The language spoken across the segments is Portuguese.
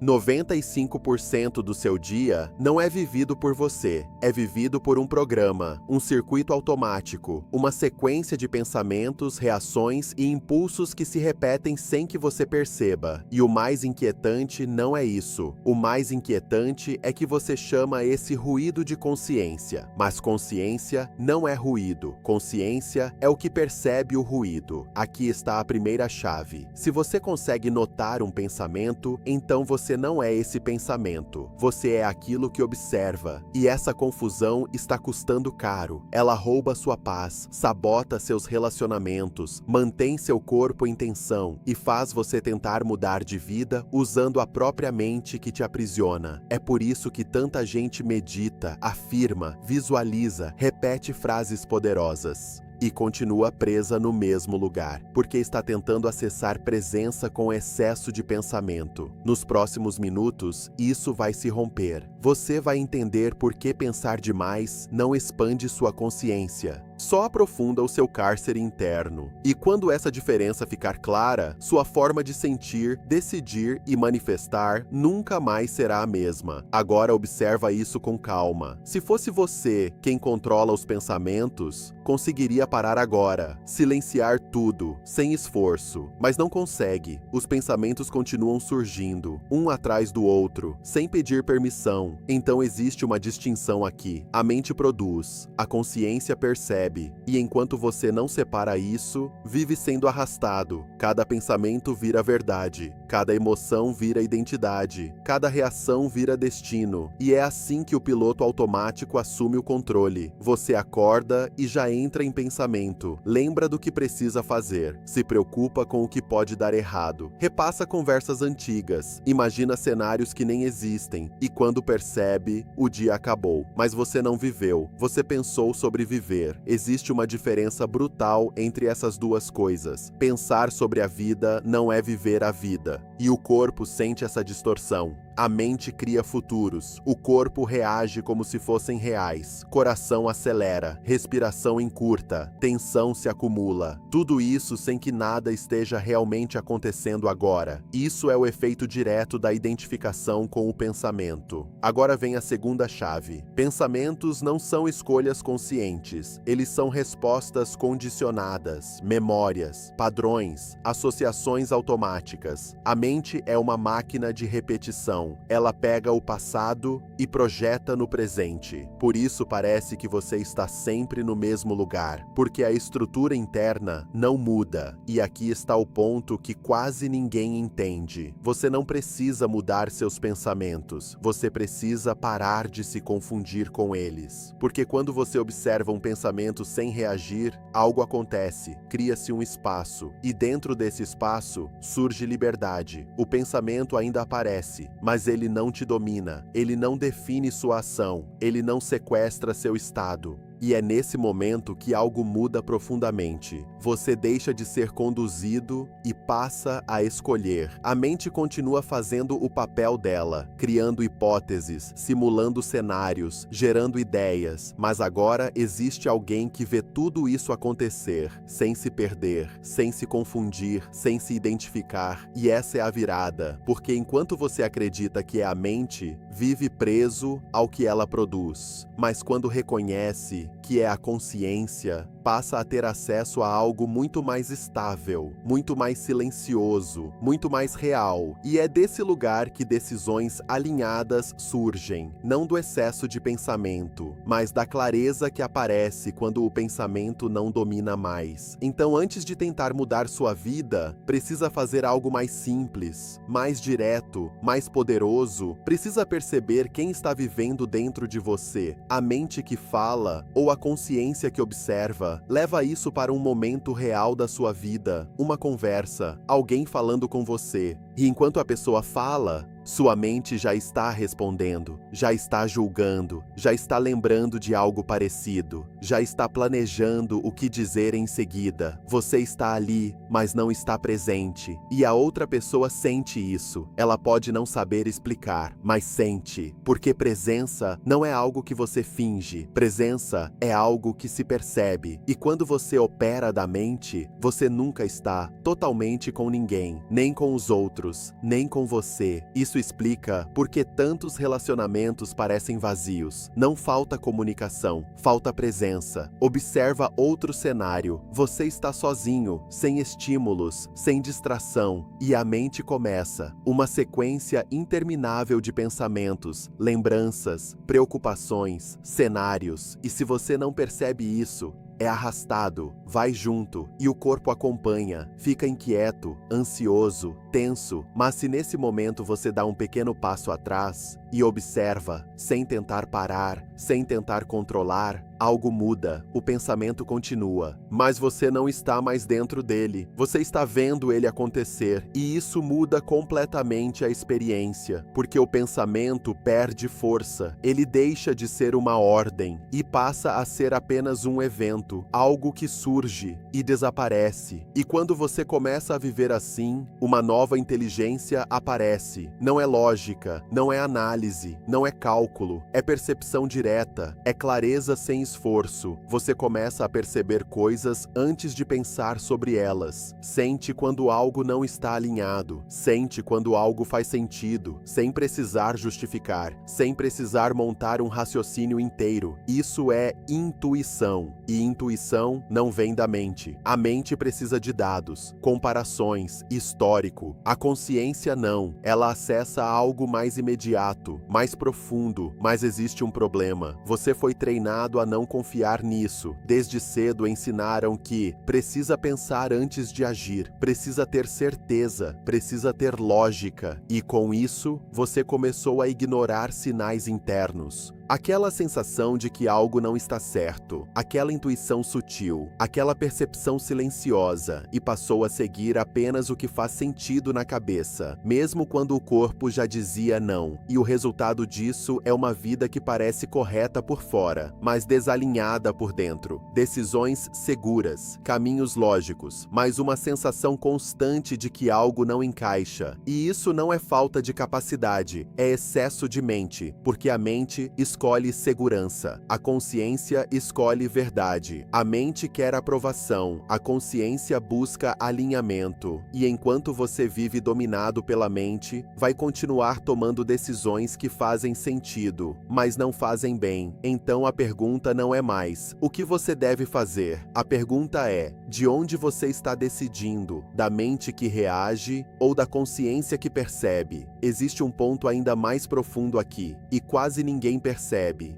95% do seu dia não é vivido por você, é vivido por um programa, um circuito automático, uma sequência de pensamentos, reações e impulsos que se repetem sem que você perceba. E o mais inquietante não é isso. O mais inquietante é que você chama esse ruído de consciência. Mas consciência não é ruído. Consciência é o que percebe o ruído. Aqui está a primeira chave. Se você consegue notar um pensamento, então você não é esse pensamento, você é aquilo que observa. E essa confusão está custando caro. Ela rouba sua paz, sabota seus relacionamentos, mantém seu corpo em tensão e faz você tentar mudar de vida usando a própria mente que te aprisiona. É por isso que tanta gente medita, afirma, visualiza, repete frases poderosas. E continua presa no mesmo lugar, porque está tentando acessar presença com excesso de pensamento. Nos próximos minutos, isso vai se romper. Você vai entender por que pensar demais não expande sua consciência, só aprofunda o seu cárcere interno. E quando essa diferença ficar clara, sua forma de sentir, decidir e manifestar nunca mais será a mesma. Agora observa isso com calma. Se fosse você quem controla os pensamentos, conseguiria parar agora, silenciar tudo, sem esforço, mas não consegue. Os pensamentos continuam surgindo, um atrás do outro, sem pedir permissão. Então existe uma distinção aqui. A mente produz, a consciência percebe, e enquanto você não separa isso, vive sendo arrastado. Cada pensamento vira verdade, cada emoção vira identidade, cada reação vira destino, e é assim que o piloto automático assume o controle. Você acorda e já entra em pensamento, lembra do que precisa fazer, se preocupa com o que pode dar errado, repassa conversas antigas, imagina cenários que nem existem, e quando percebe, o dia acabou. Mas você não viveu, você pensou sobre viver. Existe uma diferença brutal entre essas duas coisas. Pensar sobre a vida não é viver a vida, e o corpo sente essa distorção. A mente cria futuros, o corpo reage como se fossem reais, coração acelera, respiração encurta, tensão se acumula. Tudo isso sem que nada esteja realmente acontecendo agora. Isso é o efeito direto da identificação com o pensamento. Agora vem a segunda chave. Pensamentos não são escolhas conscientes, eles são respostas condicionadas, memórias, padrões, associações automáticas. A mente é uma máquina de repetição. Ela pega o passado e projeta no presente. Por isso parece que você está sempre no mesmo lugar, porque a estrutura interna não muda. E aqui está o ponto que quase ninguém entende. Você não precisa mudar seus pensamentos, você precisa parar de se confundir com eles. Porque quando você observa um pensamento sem reagir, algo acontece, cria-se um espaço, e dentro desse espaço surge liberdade. O pensamento ainda aparece, mas ele não te domina, ele não define sua ação, ele não sequestra seu estado. E é nesse momento que algo muda profundamente. Você deixa de ser conduzido e passa a escolher. A mente continua fazendo o papel dela, criando hipóteses, simulando cenários, gerando ideias, mas agora existe alguém que vê tudo isso acontecer, sem se perder, sem se confundir, sem se identificar. E essa é a virada, porque enquanto você acredita que é a mente, vive preso ao que ela produz. Mas quando reconhece que é a consciência, passa a ter acesso a algo muito mais estável, muito mais silencioso, muito mais real. E é desse lugar que decisões alinhadas surgem, não do excesso de pensamento, mas da clareza que aparece quando o pensamento não domina mais. Então, antes de tentar mudar sua vida, precisa fazer algo mais simples, mais direto, mais poderoso. Precisa perceber quem está vivendo dentro de você, a mente que fala ou a consciência que observa. Leva isso para um momento real da sua vida, uma conversa, alguém falando com você. E enquanto a pessoa fala, sua mente já está respondendo, já está julgando, já está lembrando de algo parecido, já está planejando o que dizer em seguida. Você está ali, mas não está presente. E a outra pessoa sente isso. Ela pode não saber explicar, mas sente. Porque presença não é algo que você finge. Presença é algo que se percebe. E quando você opera da mente, você nunca está totalmente com ninguém, nem com os outros, nem com você. Isso Isso explica por que tantos relacionamentos parecem vazios. Não falta comunicação, falta presença. Observa outro cenário. Você está sozinho, sem estímulos, sem distração, e a mente começa uma sequência interminável de pensamentos, lembranças, preocupações, cenários. E se você não percebe isso, é arrastado, vai junto, e o corpo acompanha, fica inquieto, ansioso, tenso. Mas se nesse momento você dá um pequeno passo atrás e observa, sem tentar parar, sem tentar controlar, algo muda, o pensamento continua, mas você não está mais dentro dele, você está vendo ele acontecer, e isso muda completamente a experiência, porque o pensamento perde força, ele deixa de ser uma ordem e passa a ser apenas um evento, algo que surge e desaparece. E quando você começa a viver assim, uma nova inteligência aparece. Não é lógica, não é análise, não é cálculo, é percepção direta, é clareza sem esforço. Você começa a perceber coisas antes de pensar sobre elas. Sente quando algo não está alinhado. Sente quando algo faz sentido, sem precisar justificar, sem precisar montar um raciocínio inteiro. Isso é intuição. E intuição não vem da mente. A mente precisa de dados, comparações, histórico. A consciência não. Ela acessa algo mais imediato, mais profundo, mas existe um problema. Você foi treinado a não confiar nisso. Desde cedo ensinaram que precisa pensar antes de agir, precisa ter certeza, precisa ter lógica. E com isso, você começou a ignorar sinais internos. Aquela sensação de que algo não está certo, aquela intuição sutil, aquela percepção silenciosa, e passou a seguir apenas o que faz sentido na cabeça, mesmo quando o corpo já dizia não. E o resultado disso é uma vida que parece correta por fora, mas desalinhada por dentro. Decisões seguras, caminhos lógicos, mas uma sensação constante de que algo não encaixa. E isso não é falta de capacidade, é excesso de mente, porque a mente escolhe segurança, a consciência escolhe verdade. A mente quer aprovação, a consciência busca alinhamento. E enquanto você vive dominado pela mente, vai continuar tomando decisões que fazem sentido, mas não fazem bem. Então a pergunta não é mais o que você deve fazer. A pergunta é: de onde você está decidindo? Da mente que reage ou da consciência que percebe? Existe um ponto ainda mais profundo aqui, e quase ninguém percebe.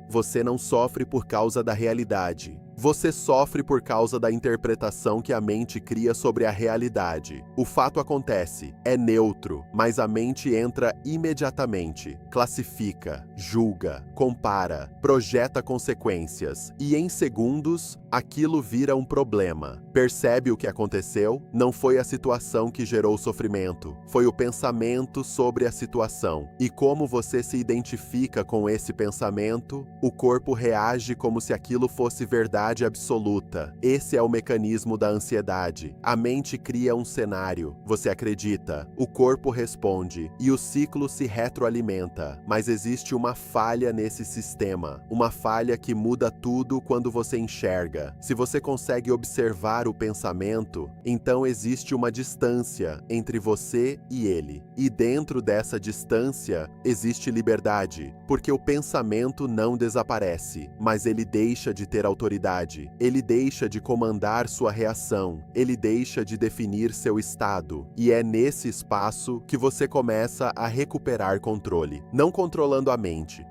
Você não sofre por causa da realidade. Você sofre por causa da interpretação que a mente cria sobre a realidade. O fato acontece, é neutro, mas a mente entra imediatamente, classifica, julga, compara, projeta consequências, e em segundos, aquilo vira um problema. Percebe o que aconteceu? Não foi a situação que gerou o sofrimento, foi o pensamento sobre a situação. E como você se identifica com esse pensamento, o corpo reage como se aquilo fosse verdade absoluta. Esse é o mecanismo da ansiedade. A mente cria um cenário, você acredita, o corpo responde, e o ciclo se retroalimenta. Mas existe uma falha nesse sistema, uma falha que muda tudo quando você enxerga. Se você consegue observar o pensamento, então existe uma distância entre você e ele. E dentro dessa distância, existe liberdade, porque o pensamento não desaparece, mas ele deixa de ter autoridade. Ele deixa de comandar sua reação, ele deixa de definir seu estado, e é nesse espaço que você começa a recuperar controle, não controlando a mente,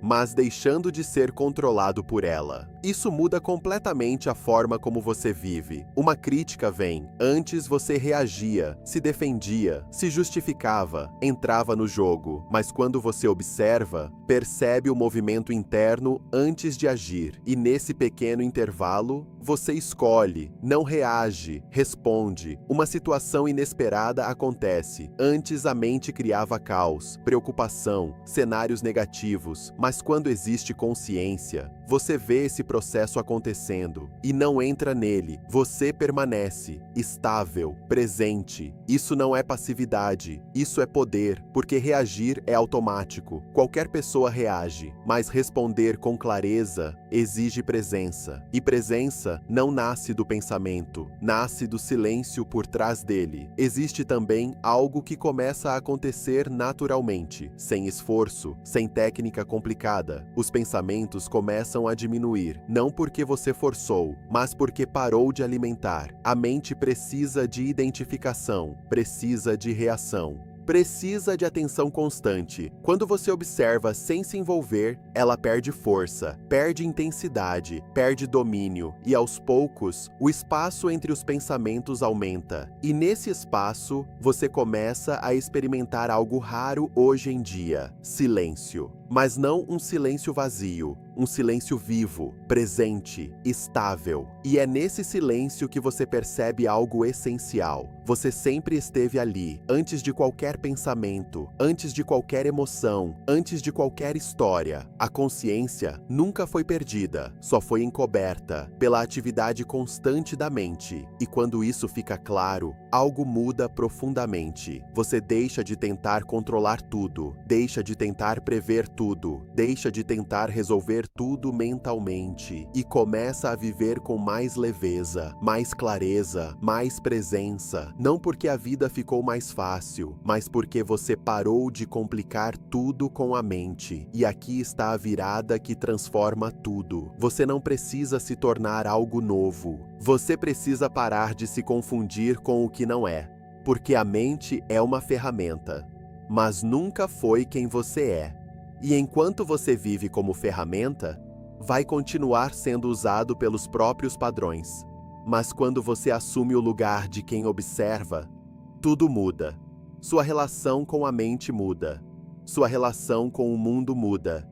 mas deixando de ser controlado por ela. Isso muda completamente a forma como você vive. Uma crítica vem. Antes você reagia, se defendia, se justificava, entrava no jogo. Mas quando você observa, percebe o movimento interno antes de agir. E nesse pequeno intervalo, você escolhe, não reage, responde. Uma situação inesperada acontece. Antes a mente criava caos, preocupação, cenários negativos, mas Mas quando existe consciência, você vê esse processo acontecendo e não entra nele. Você permanece estável, presente. Isso não é passividade, isso é poder, porque reagir é automático. Qualquer pessoa reage, mas responder com clareza exige presença. E presença não nasce do pensamento, nasce do silêncio por trás dele. Existe também algo que começa a acontecer naturalmente, sem esforço, sem técnica complicada. Os pensamentos começam a diminuir, não porque você forçou, mas porque parou de alimentar. A mente precisa de identificação, precisa de reação. Precisa de atenção constante. Quando você observa sem se envolver, ela perde força, perde intensidade, perde domínio e, aos poucos, o espaço entre os pensamentos aumenta. E nesse espaço, você começa a experimentar algo raro hoje em dia: silêncio. Mas não um silêncio vazio, um silêncio vivo, presente, estável. E é nesse silêncio que você percebe algo essencial. Você sempre esteve ali, antes de qualquer pensamento, antes de qualquer emoção, antes de qualquer história. A consciência nunca foi perdida, só foi encoberta pela atividade constante da mente. E quando isso fica claro, algo muda profundamente. Você deixa de tentar controlar tudo, deixa de tentar prever tudo, deixa de tentar resolver tudo mentalmente e começa a viver com mais leveza, mais clareza, mais presença. Não porque a vida ficou mais fácil, mas porque você parou de complicar tudo com a mente. E aqui está a virada que transforma tudo. Você não precisa se tornar algo novo. Você precisa parar de se confundir com o que não é. Porque a mente é uma ferramenta, mas nunca foi quem você é. E enquanto você vive como ferramenta, vai continuar sendo usado pelos próprios padrões. Mas quando você assume o lugar de quem observa, tudo muda. Sua relação com a mente muda. Sua relação com o mundo muda.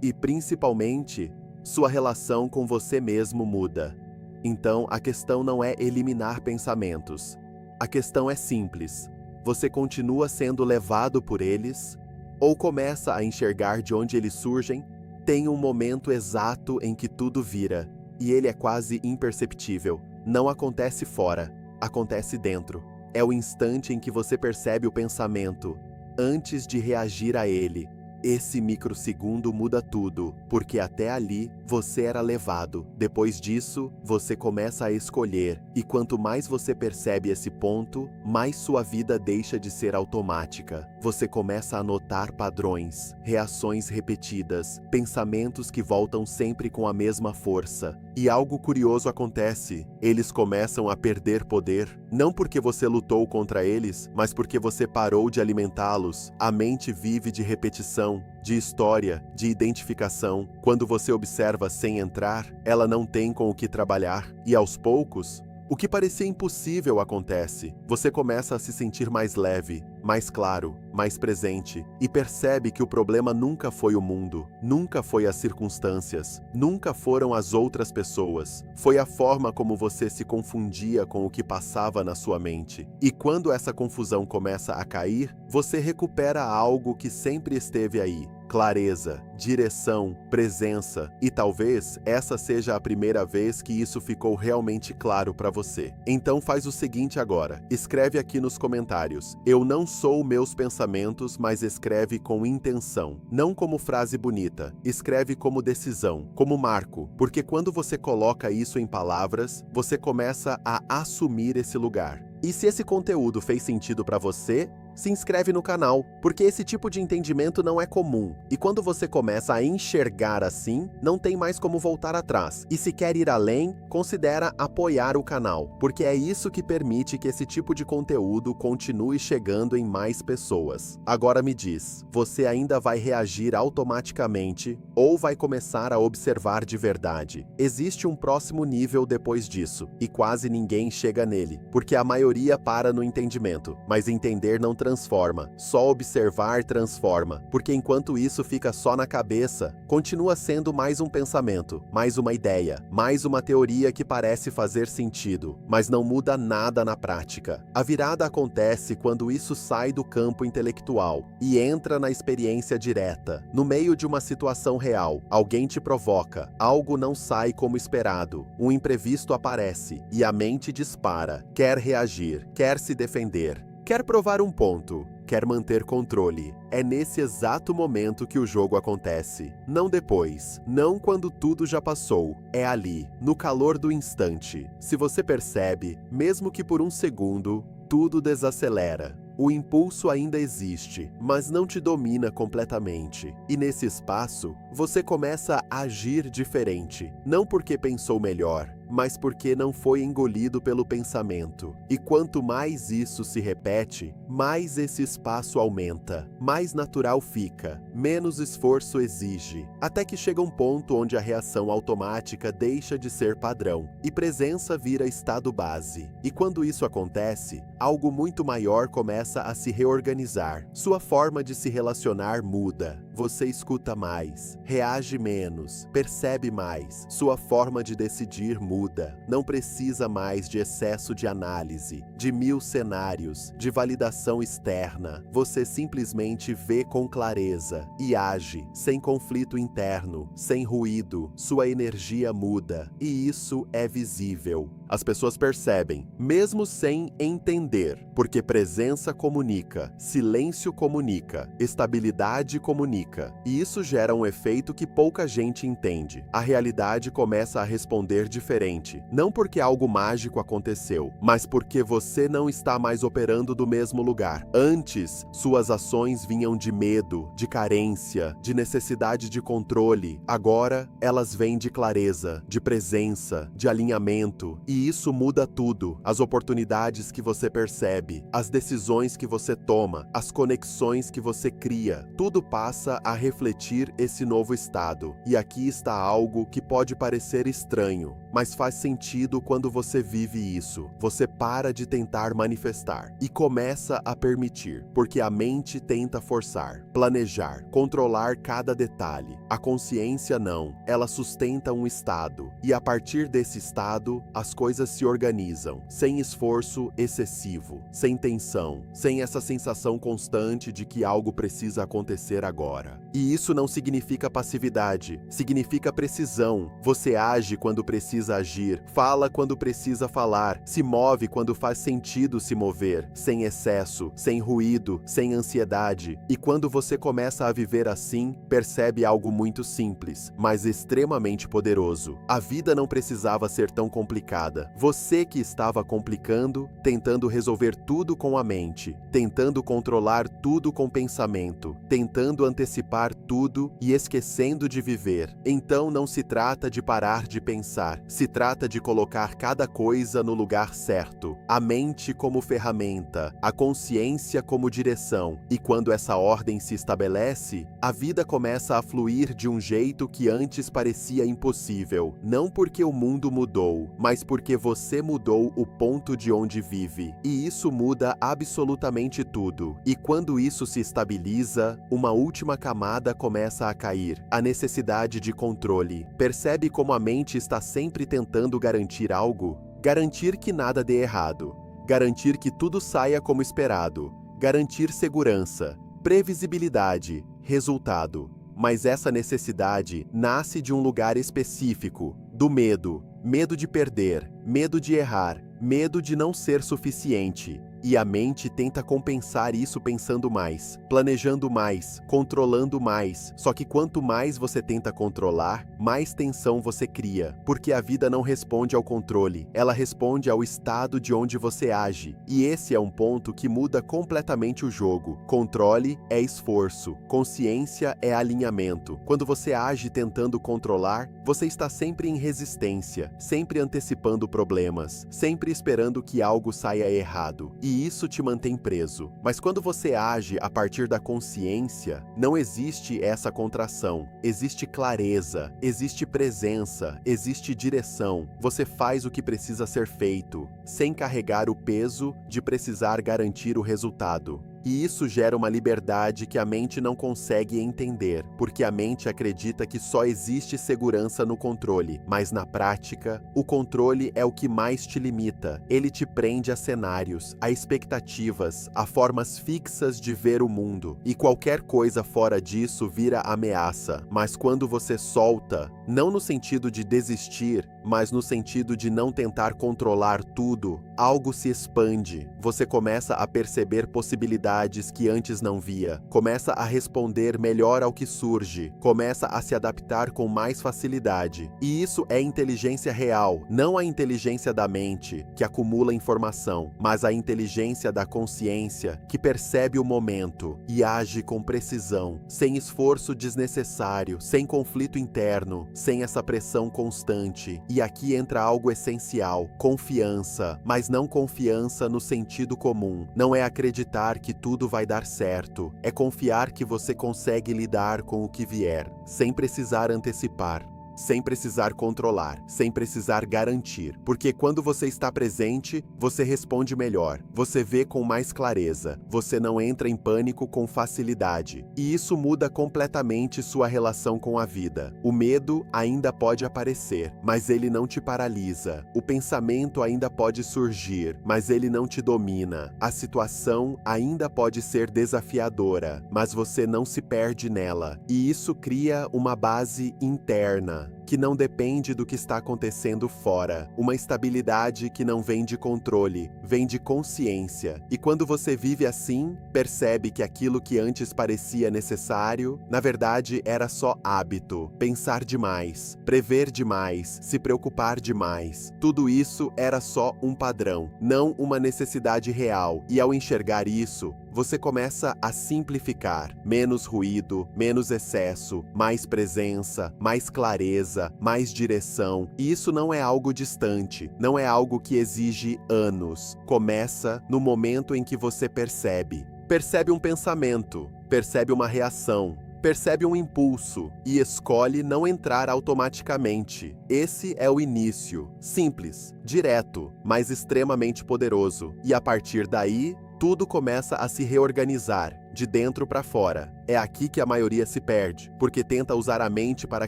E, principalmente, sua relação com você mesmo muda. Então, a questão não é eliminar pensamentos. A questão é simples. Você continua sendo levado por eles? Ou começa a enxergar de onde eles surgem? Tem um momento exato em que tudo vira, e ele é quase imperceptível. Não acontece fora, acontece dentro. É o instante em que você percebe o pensamento, antes de reagir a ele. Esse microsegundo muda tudo, porque até ali você era levado. Depois disso, você começa a escolher, e quanto mais você percebe esse ponto, mais sua vida deixa de ser automática. Você começa a notar padrões, reações repetidas, pensamentos que voltam sempre com a mesma força. E algo curioso acontece: eles começam a perder poder, não porque você lutou contra eles, mas porque você parou de alimentá-los. A mente vive de repetição, de história, de identificação. Quando você observa sem entrar, ela não tem com o que trabalhar. E aos poucos, o que parecia impossível acontece. Você começa a se sentir mais leve, mais claro, mais presente, e percebe que o problema nunca foi o mundo, nunca foi as circunstâncias, nunca foram as outras pessoas. Foi a forma como você se confundia com o que passava na sua mente. E quando essa confusão começa a cair, você recupera algo que sempre esteve aí: clareza, direção, presença. E talvez essa seja a primeira vez que isso ficou realmente claro para você. Então faz o seguinte agora: escreve aqui nos comentários: eu não sou meus pensamentos, mas escreve com intenção. Não como frase bonita, escreve como decisão, como marco, porque quando você coloca isso em palavras, você começa a assumir esse lugar. E se esse conteúdo fez sentido para você, se inscreve no canal, porque esse tipo de entendimento não é comum. E quando você começa a enxergar assim, não tem mais como voltar atrás. E se quer ir além, considera apoiar o canal, porque é isso que permite que esse tipo de conteúdo continue chegando em mais pessoas. Agora me diz, você ainda vai reagir automaticamente ou vai começar a observar de verdade? Existe um próximo nível depois disso, e quase ninguém chega nele, porque a maioria para no entendimento, mas entender não transforma. Só observar transforma, porque enquanto isso fica só na cabeça, continua sendo mais um pensamento, mais uma ideia, mais uma teoria que parece fazer sentido, mas não muda nada na prática. A virada acontece quando isso sai do campo intelectual e entra na experiência direta. No meio de uma situação real, alguém te provoca, algo não sai como esperado, um imprevisto aparece e a mente dispara, quer reagir, quer se defender, quer provar um ponto, quer manter controle. É nesse exato momento que o jogo acontece. Não depois, não quando tudo já passou. É ali, no calor do instante. Se você percebe, mesmo que por um segundo, tudo desacelera. O impulso ainda existe, mas não te domina completamente. E nesse espaço, você começa a agir diferente. Não porque pensou melhor, mas porque não foi engolido pelo pensamento. E quanto mais isso se repete, mais esse espaço aumenta, mais natural fica, menos esforço exige, até que chega um ponto onde a reação automática deixa de ser padrão e presença vira estado base. E quando isso acontece, algo muito maior começa a se reorganizar. Sua forma de se relacionar muda. Você escuta mais, reage menos, percebe mais. Sua forma de decidir muda. Não precisa mais de excesso de análise, de 1000 cenários, de validação externa. Você simplesmente vê com clareza e age, sem conflito interno, sem ruído. Sua energia muda e isso é visível. As pessoas percebem, mesmo sem entender, porque presença comunica, silêncio comunica, estabilidade comunica. E isso gera um efeito que pouca gente entende. A realidade começa a responder diferente, não porque algo mágico aconteceu, mas porque você não está mais operando do mesmo lugar. Antes, suas ações vinham de medo, de carência, de necessidade de controle. Agora, elas vêm de clareza, de presença, de alinhamento. E isso muda tudo. As oportunidades que você percebe, as decisões que você toma, as conexões que você cria, tudo passa a refletir esse novo estado. E aqui está algo que pode parecer estranho, mas faz sentido quando você vive isso. Você para de tentar manifestar e começa a permitir, porque a mente tenta forçar, planejar, controlar cada detalhe. A consciência não, ela sustenta um estado, e a partir desse estado, as coisas se organizam, sem esforço excessivo, sem tensão, sem essa sensação constante de que algo precisa acontecer agora. E isso não significa passividade, significa precisão. Você age quando precisa agir, fala quando precisa falar, se move quando faz sentido se mover, sem excesso, sem ruído, sem ansiedade. E quando você começa a viver assim, percebe algo muito simples, mas extremamente poderoso. A vida não precisava ser tão complicada. Você que estava complicando, tentando resolver tudo com a mente, tentando controlar tudo com pensamento, tentando antecipar tudo e esquecendo de viver. Então não se trata de parar de pensar, se trata de colocar cada coisa no lugar certo. A mente como ferramenta, a consciência como direção. E quando essa ordem se estabelece, a vida começa a fluir de um jeito que antes parecia impossível. Não porque o mundo mudou, mas porque você mudou o ponto de onde vive. E isso muda absolutamente tudo. E quando isso se estabiliza, uma última camada começa a cair. A necessidade de controle. Percebe como a mente está sempre tentando garantir algo? Garantir que nada dê errado. Garantir que tudo saia como esperado. Garantir segurança, previsibilidade, resultado. Mas essa necessidade nasce de um lugar específico, do medo. Medo de perder, medo de errar, medo de não ser suficiente. E a mente tenta compensar isso pensando mais, planejando mais, controlando mais. Só que quanto mais você tenta controlar, mais tensão você cria. Porque a vida não responde ao controle, ela responde ao estado de onde você age. E esse é um ponto que muda completamente o jogo. Controle é esforço, consciência é alinhamento. Quando você age tentando controlar, você está sempre em resistência, sempre antecipando problemas, sempre esperando que algo saia errado. E isso te mantém preso. Mas quando você age a partir da consciência, não existe essa contração. Existe clareza, existe presença, existe direção. Você faz o que precisa ser feito, sem carregar o peso de precisar garantir o resultado. E isso gera uma liberdade que a mente não consegue entender, porque a mente acredita que só existe segurança no controle, mas na prática, o controle é o que mais te limita. Ele te prende a cenários, a expectativas, a formas fixas de ver o mundo, e qualquer coisa fora disso vira ameaça. Mas quando você solta, não no sentido de desistir, mas no sentido de não tentar controlar tudo, algo se expande. Você começa a perceber possibilidades que antes não via, começa a responder melhor ao que surge, começa a se adaptar com mais facilidade. E isso é inteligência real, não a inteligência da mente, que acumula informação, mas a inteligência da consciência, que percebe o momento e age com precisão, sem esforço desnecessário, sem conflito interno, sem essa pressão constante. E aqui entra algo essencial: confiança, mas não confiança no sentido comum. Não é acreditar que tudo vai dar certo, é confiar que você consegue lidar com o que vier, sem precisar antecipar, sem precisar controlar, sem precisar garantir. Porque quando você está presente, você responde melhor, você vê com mais clareza, você não entra em pânico com facilidade. E isso muda completamente sua relação com a vida. O medo ainda pode aparecer, mas ele não te paralisa. O pensamento ainda pode surgir, mas ele não te domina. A situação ainda pode ser desafiadora, mas você não se perde nela. E isso cria uma base interna, que não depende do que está acontecendo fora. Uma estabilidade que não vem de controle, vem de consciência. E quando você vive assim, percebe que aquilo que antes parecia necessário, na verdade era só hábito. Pensar demais, prever demais, se preocupar demais. Tudo isso era só um padrão, não uma necessidade real. E ao enxergar isso, você começa a simplificar. Menos ruído, menos excesso, mais presença, mais clareza, mais direção. E isso não é algo distante, não é algo que exige anos. Começa no momento em que você percebe. Percebe um pensamento, percebe uma reação, percebe um impulso e escolhe não entrar automaticamente. Esse é o início. Simples, direto, mas extremamente poderoso. E a partir daí, tudo começa a se reorganizar, de dentro para fora. É aqui que a maioria se perde, porque tenta usar a mente para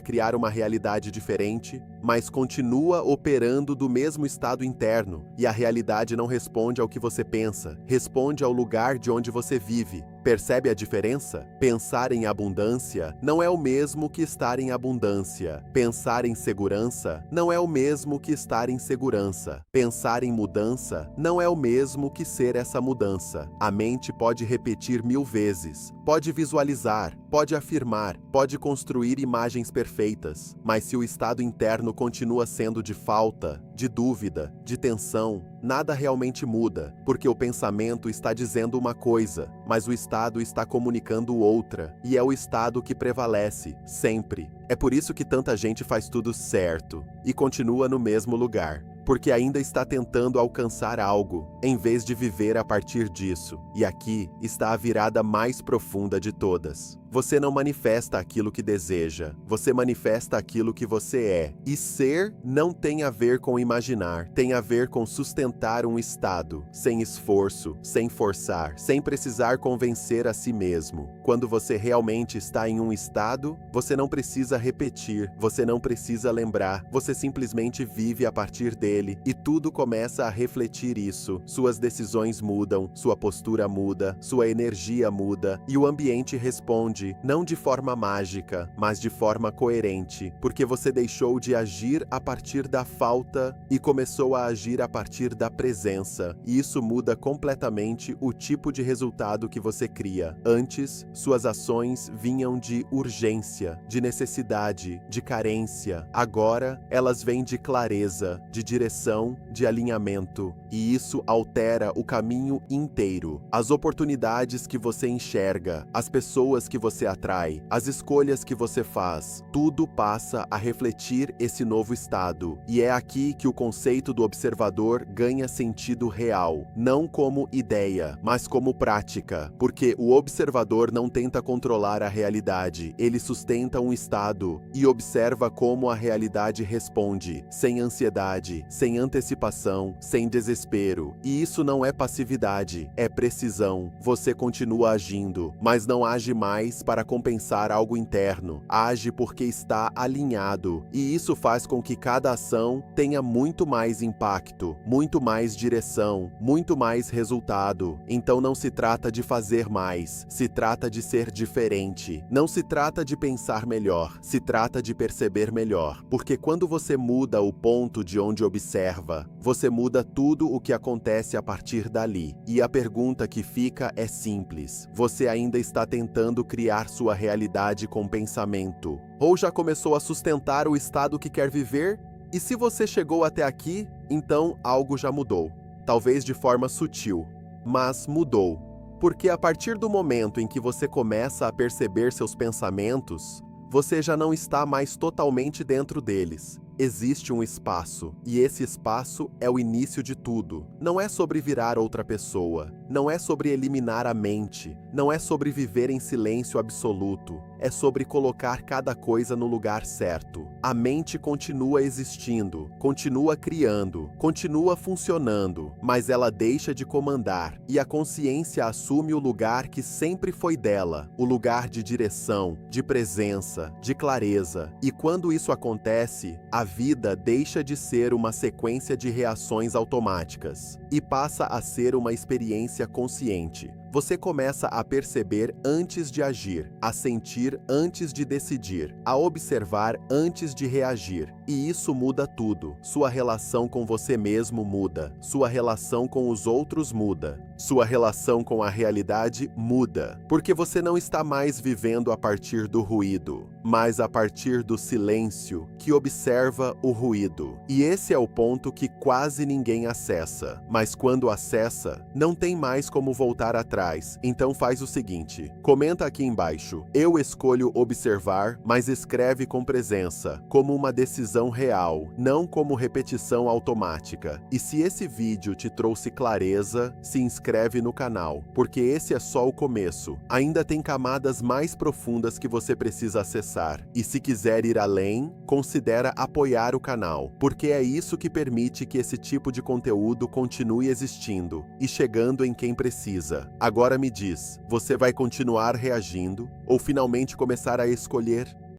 criar uma realidade diferente, mas continua operando do mesmo estado interno, e a realidade não responde ao que você pensa, responde ao lugar de onde você vive. Percebe a diferença? Pensar em abundância não é o mesmo que estar em abundância. Pensar em segurança não é o mesmo que estar em segurança. Pensar em mudança não é o mesmo que ser essa mudança. A mente pode repetir 1000 vezes, pode visualizar, pode afirmar, pode construir imagens perfeitas, mas se o estado interno continua sendo de falta, de dúvida, de tensão, nada realmente muda, porque o pensamento está dizendo uma coisa, mas o estado está comunicando outra, e é o estado que prevalece, sempre. É por isso que tanta gente faz tudo certo e continua no mesmo lugar, porque ainda está tentando alcançar algo, em vez de viver a partir disso. E aqui está a virada mais profunda de todas. Você não manifesta aquilo que deseja, você manifesta aquilo que você é. E ser não tem a ver com imaginar, tem a ver com sustentar um estado, sem esforço, sem forçar, sem precisar convencer a si mesmo. Quando você realmente está em um estado, você não precisa repetir, você não precisa lembrar, você simplesmente vive a partir dele e tudo começa a refletir isso. Suas decisões mudam, sua postura muda, sua energia muda e o ambiente responde. Não de forma mágica, mas de forma coerente, porque você deixou de agir a partir da falta e começou a agir a partir da presença, e isso muda completamente o tipo de resultado que você cria. Antes, suas ações vinham de urgência, de necessidade, de carência. Agora, elas vêm de clareza, de direção, de alinhamento, e isso altera o caminho inteiro. As oportunidades que você enxerga, as pessoas que você você atrai, as escolhas que você faz, tudo passa a refletir esse novo estado. E é aqui que o conceito do observador ganha sentido real, não como ideia, mas como prática, porque o observador não tenta controlar a realidade, ele sustenta um estado e observa como a realidade responde, sem ansiedade, sem antecipação, sem desespero. E isso não é passividade, é precisão. Você continua agindo, mas não age mais para compensar algo interno, age porque está alinhado, e isso faz com que cada ação tenha muito mais impacto, muito mais direção, muito mais resultado. Então não se trata de fazer mais, se trata de ser diferente. Não se trata de pensar melhor, se trata de perceber melhor, porque quando você muda o ponto de onde observa, você muda tudo o que acontece a partir dali. E a pergunta que fica é simples: você ainda está tentando criar sua realidade com pensamento? Ou já começou a sustentar o estado que quer viver? E se você chegou até aqui, então algo já mudou. Talvez de forma sutil, mas mudou. Porque a partir do momento em que você começa a perceber seus pensamentos, você já não está mais totalmente dentro deles. Existe um espaço, e esse espaço é o início de tudo. Não é sobre virar outra pessoa, não é sobre eliminar a mente, não é sobre viver em silêncio absoluto, é sobre colocar cada coisa no lugar certo. A mente continua existindo, continua criando, continua funcionando, mas ela deixa de comandar, e a consciência assume o lugar que sempre foi dela, o lugar de direção, de presença, de clareza. E quando isso acontece, a vida deixa de ser uma sequência de reações automáticas e passa a ser uma experiência consciente. Você começa a perceber antes de agir, a sentir antes de decidir, a observar antes de reagir. E isso muda tudo. Sua relação com você mesmo muda, sua relação com os outros muda, sua relação com a realidade muda, porque você não está mais vivendo a partir do ruído, mas a partir do silêncio que observa o ruído. E esse é o ponto que quase ninguém acessa, mas quando acessa, não tem mais como voltar atrás. Então faz o seguinte, comenta aqui embaixo: eu escolho observar, mas escreve com presença, como uma decisão real, não como repetição automática. E se esse vídeo te trouxe clareza, se inscreve no canal, porque esse é só o começo. Ainda tem camadas mais profundas que você precisa acessar. E se quiser ir além, considera apoiar o canal, porque é isso que permite que esse tipo de conteúdo continue existindo e chegando em quem precisa. Agora me diz, você vai continuar reagindo ou finalmente começar a escolher?